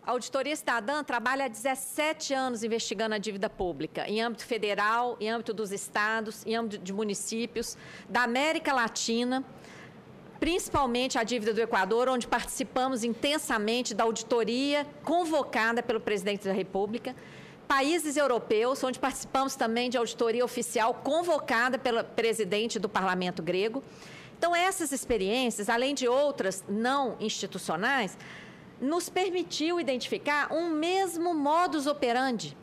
A Auditoria Cidadã trabalha há 17 anos investigando a dívida pública, em âmbito federal, em âmbito dos estados, em âmbito de municípios, da América Latina, principalmente a dívida do Equador, onde participamos intensamente da auditoria convocada pelo presidente da República, países europeus, onde participamos também de auditoria oficial convocada pelo presidente do Parlamento grego. Então, essas experiências, além de outras não institucionais, nos permitiu identificar um mesmo modus operandi,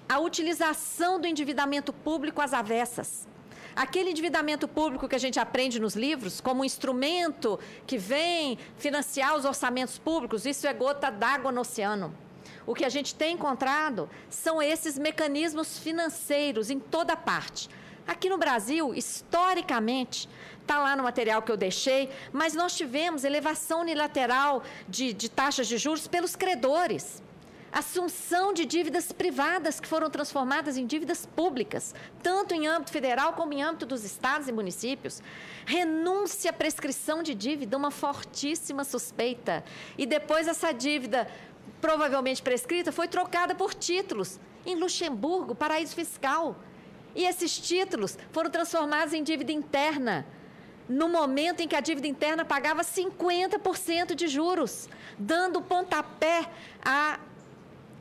a utilização do endividamento público às avessas. Aquele endividamento público que a gente aprende nos livros, como um instrumento que vem financiar os orçamentos públicos, isso é gota d'água no oceano. O que a gente tem encontrado são esses mecanismos financeiros em toda parte. Aqui no Brasil, historicamente, está lá no material que eu deixei, mas nós tivemos elevação unilateral de taxas de juros pelos credores. Assunção de dívidas privadas que foram transformadas em dívidas públicas, tanto em âmbito federal como em âmbito dos estados e municípios. Renúncia à prescrição de dívida, uma fortíssima suspeita. E depois essa dívida, provavelmente prescrita, foi trocada por títulos em Luxemburgo, paraíso fiscal. E esses títulos foram transformados em dívida interna, no momento em que a dívida interna pagava 50% de juros, dando pontapé à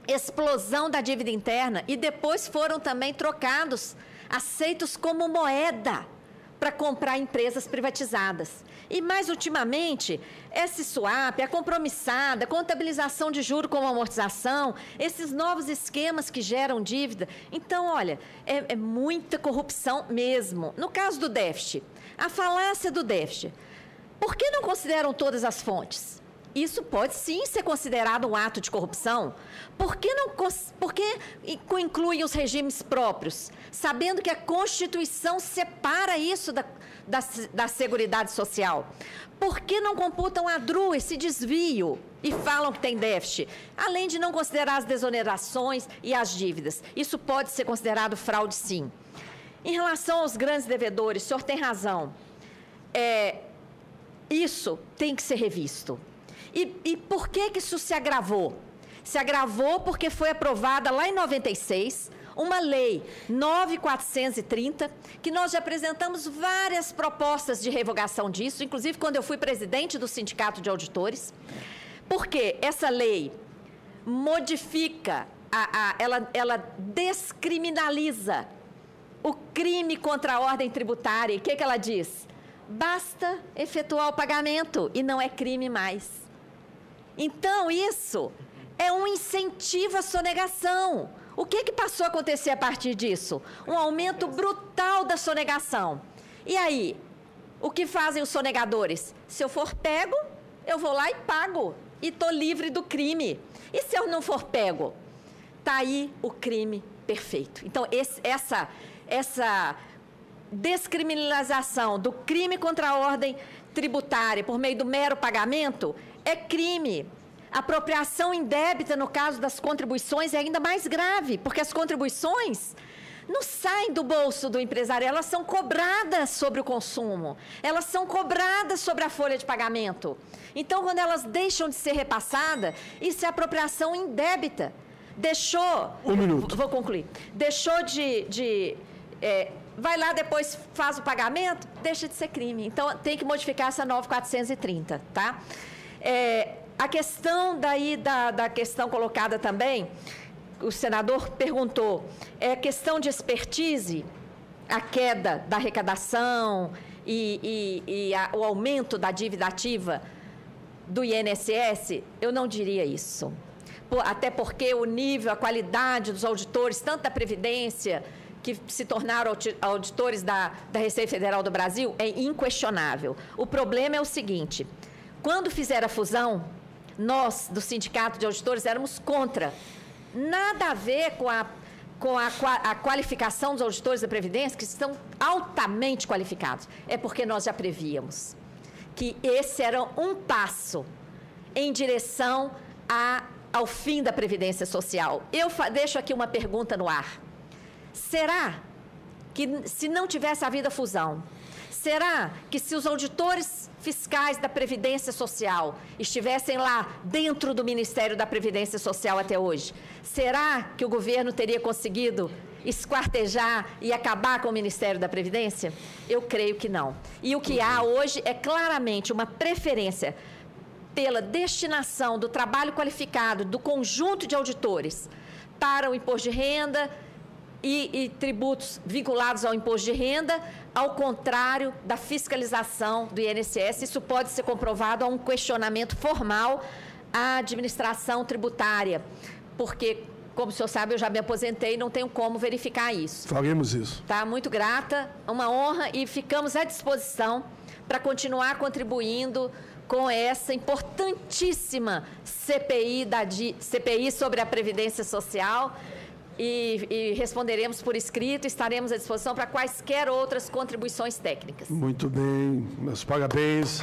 explosão da dívida interna, e depois foram também trocados, aceitos como moeda para comprar empresas privatizadas. E mais ultimamente, esse swap, a compromissada, contabilização de juros como amortização, esses novos esquemas que geram dívida. Então, olha, é muita corrupção mesmo. No caso do déficit, a falácia do déficit. Por que não consideram todas as fontes? Isso pode sim ser considerado um ato de corrupção. Por que incluem os regimes próprios, sabendo que a Constituição separa isso da Seguridade Social? Por que não computam a DRU, esse desvio, e falam que tem déficit? Além de não considerar as desonerações e as dívidas. Isso pode ser considerado fraude, sim. Em relação aos grandes devedores, o senhor tem razão. Isso tem que ser revisto. E por que isso se agravou? Se agravou porque foi aprovada lá em 96 uma lei 9.430, que nós já apresentamos várias propostas de revogação disso, inclusive quando eu fui presidente do Sindicato de Auditores, porque essa lei modifica, ela descriminaliza o crime contra a ordem tributária. E o que ela diz? Basta efetuar o pagamento e não é crime mais. Então, isso é um incentivo à sonegação. O que passou a acontecer a partir disso? Um aumento brutal da sonegação. E aí, o que fazem os sonegadores? Se eu for pego, eu vou lá e pago. E estou livre do crime. E se eu não for pego? Está aí o crime perfeito. Então, essa descriminalização do crime contra a ordem tributária por meio do mero pagamento é crime. Apropriação indébita, no caso das contribuições, é ainda mais grave, porque as contribuições não saem do bolso do empresário, elas são cobradas sobre o consumo, elas são cobradas sobre a folha de pagamento. Então, quando elas deixam de ser repassadas, isso é apropriação indébita. Deixou... Um minuto. Vou concluir. Deixou vai lá, depois faz o pagamento, deixa de ser crime. Então, tem que modificar essa 9.430, tá? A questão da questão colocada também, o senador perguntou, questão de expertise, a queda da arrecadação e o aumento da dívida ativa do INSS, eu não diria isso. Até porque o nível, a qualidade dos auditores, tanto da Previdência, que se tornaram auditores da Receita Federal do Brasil, é inquestionável. O problema é o seguinte, quando fizeram a fusão, nós, do Sindicato de Auditores, éramos contra. Nada a ver com a qualificação dos auditores da Previdência, que estão altamente qualificados. É porque nós já prevíamos que esse era um passo em direção ao fim da Previdência Social. Eu deixo aqui uma pergunta no ar. Será que, se não tivesse havido a fusão, Será que se os auditores fiscais da Previdência Social estivessem lá dentro do Ministério da Previdência Social até hoje, será que o governo teria conseguido esquartejar e acabar com o Ministério da Previdência? Eu creio que não. E o que há hoje é claramente uma preferência pela destinação do trabalho qualificado do conjunto de auditores para o imposto de renda e tributos vinculados ao imposto de renda, ao contrário da fiscalização do INSS. Isso pode ser comprovado a um questionamento formal à administração tributária, porque, como o senhor sabe, eu já me aposentei e não tenho como verificar isso. Faremos isso. Tá? Muito grata, uma honra, e ficamos à disposição para continuar contribuindo com essa importantíssima CPI sobre a Previdência Social, e responderemos por escrito, estaremos à disposição para quaisquer outras contribuições técnicas. Muito bem, meus parabéns.